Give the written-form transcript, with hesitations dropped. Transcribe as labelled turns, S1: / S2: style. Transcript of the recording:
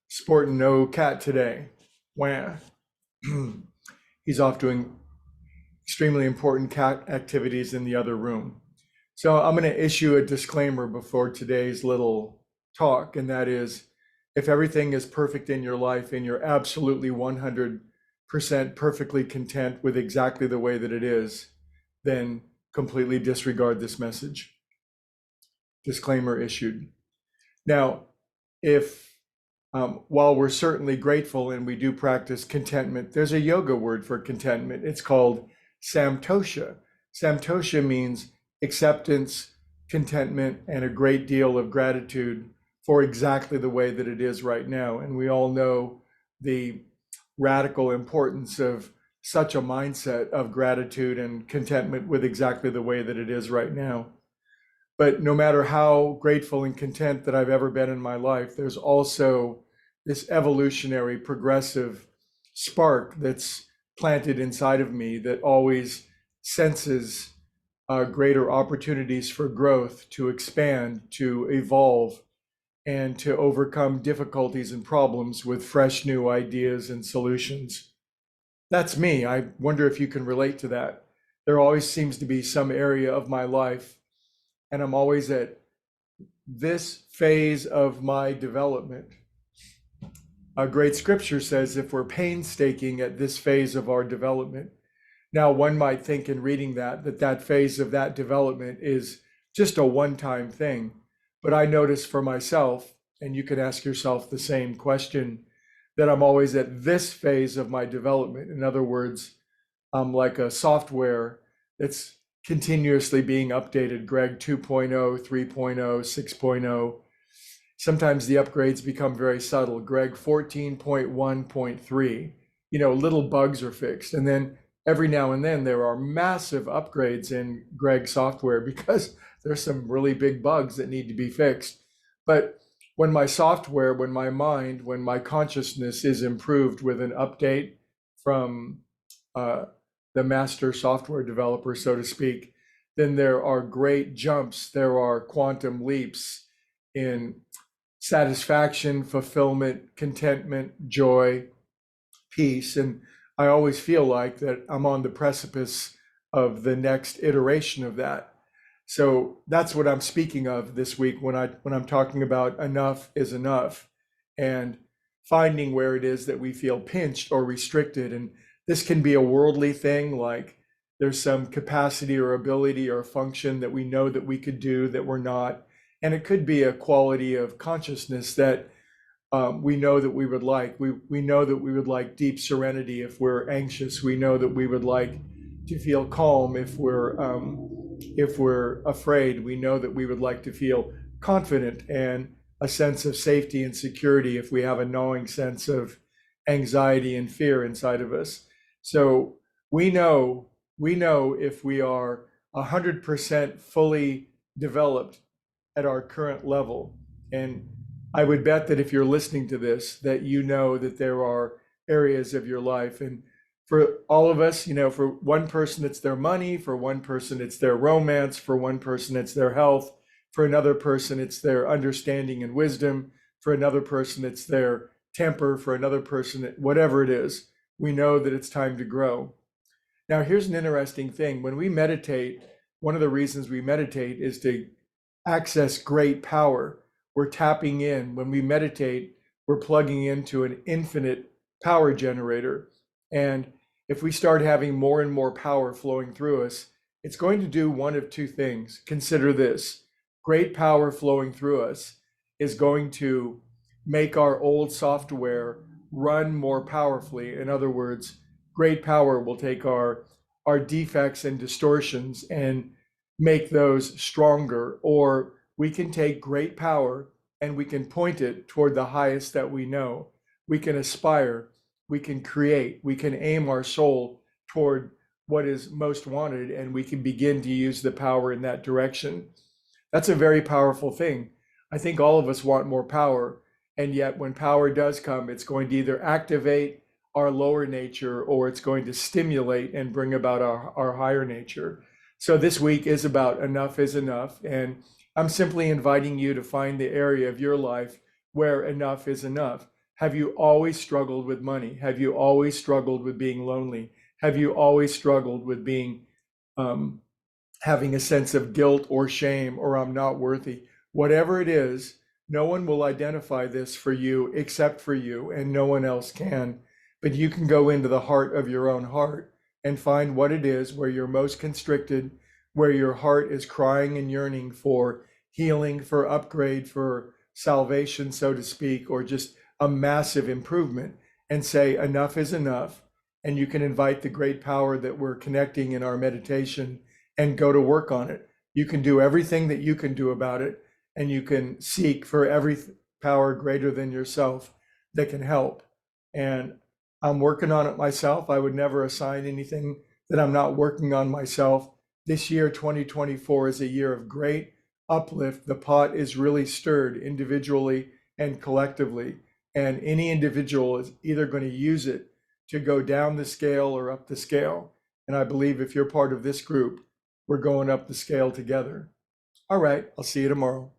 S1: Sporting no cat today. Wah. He's off doing extremely important cat activities in the other room. So I'm going to issue a disclaimer before today's little talk, and that is if everything is perfect in your life and you're absolutely 100% perfectly content with exactly the way that it is, then completely disregard this message. Disclaimer issued. Now, if while we're certainly grateful and we do practice contentment, there's a yoga word for contentment. It's called samtosha. Samtosha means acceptance, contentment, and a great deal of gratitude for exactly the way that it is right now. And we all know the radical importance of such a mindset of gratitude and contentment with exactly the way that it is right now. But no matter how grateful and content that I've ever been in my life, there's also this evolutionary progressive spark that's planted inside of me that always senses greater opportunities for growth, to expand, to evolve, and to overcome difficulties and problems with fresh new ideas and solutions. That's me. I wonder if you can relate to that. There always seems to be some area of my life, and I'm always at this phase of my development. A great scripture says if we're painstaking at this phase of our development. Now, one might think in reading that phase of that development is just a one-time thing. But I notice for myself, and you can ask yourself the same question, that I'm always at this phase of my development. In other words, I'm like a software that's continuously being updated, Greg 2.0, 3.0, 6.0. Sometimes the upgrades become very subtle. Greg 14.1.3, little bugs are fixed. And then every now and then there are massive upgrades in Greg software because there's some really big bugs that need to be fixed. But when my software, when my mind, when my consciousness is improved with an update from the master software developer, so to speak, then there are great jumps. There are quantum leaps in satisfaction, fulfillment, contentment, joy, peace. And I always feel like that I'm on the precipice of the next iteration of that. So that's what I'm speaking of this week when I'm talking about enough is enough and finding where it is that we feel pinched or restricted. And this can be a worldly thing, like there's some capacity or ability or function that we know that we could do that we're not. And it could be a quality of consciousness that we know that we would like. We know that we would like deep serenity if we're anxious. We know that we would like to feel calm if we're afraid. We know that we would like to feel confident and a sense of safety and security if we have a gnawing sense of anxiety and fear inside of us. So we know if we are 100% fully developed at our current level. And I would bet that if you're listening to this, that you know that there are areas of your life. And for all of us, for one person, it's their money. For one person, it's their romance. For one person, it's their health. For another person, it's their understanding and wisdom. For another person, it's their temper. For another person, whatever it is, we know that it's time to grow. Now, here's an interesting thing. When we meditate, one of the reasons we meditate is to access great power. We're tapping in. When we meditate, we're plugging into an infinite power generator. And if we start having more and more power flowing through us, it's going to do one of two things. Consider this. Great power flowing through us is going to make our old software run more powerfully. In other words, great power will take our defects and distortions and make those stronger. Or we can take great power and we can point it toward the highest that we know. We can aspire, we can create, we can aim our soul toward what is most wanted, and we can begin to use the power in that direction. That's a very powerful thing. I think all of us want more power, and yet when power does come, it's going to either activate our lower nature or it's going to stimulate and bring about our higher nature. So this week is about enough is enough, and I'm simply inviting you to find the area of your life where enough is enough? Have you always struggled with money? Have you always struggled with being lonely? Have you always struggled with being um, having a sense of guilt or shame or I'm not worthy? Whatever it is, no one will identify this for you except for you, and no one else can. But you can go into the heart of your own heart and find what it is where you're most constricted, where your heart is crying and yearning for healing, for upgrade, for salvation, so to speak, or just a massive improvement, and say, enough is enough. And you can invite the great power that we're connecting in our meditation and go to work on it. You can do everything that you can do about it, and you can seek for every power greater than yourself that can help. And I'm working on it myself. I would never assign anything that I'm not working on myself. This year, 2024, is a year of great uplift. The pot is really stirred individually and collectively, and any individual is either going to use it to go down the scale or up the scale. And I believe if you're part of this group, we're going up the scale together. All right, I'll see you tomorrow.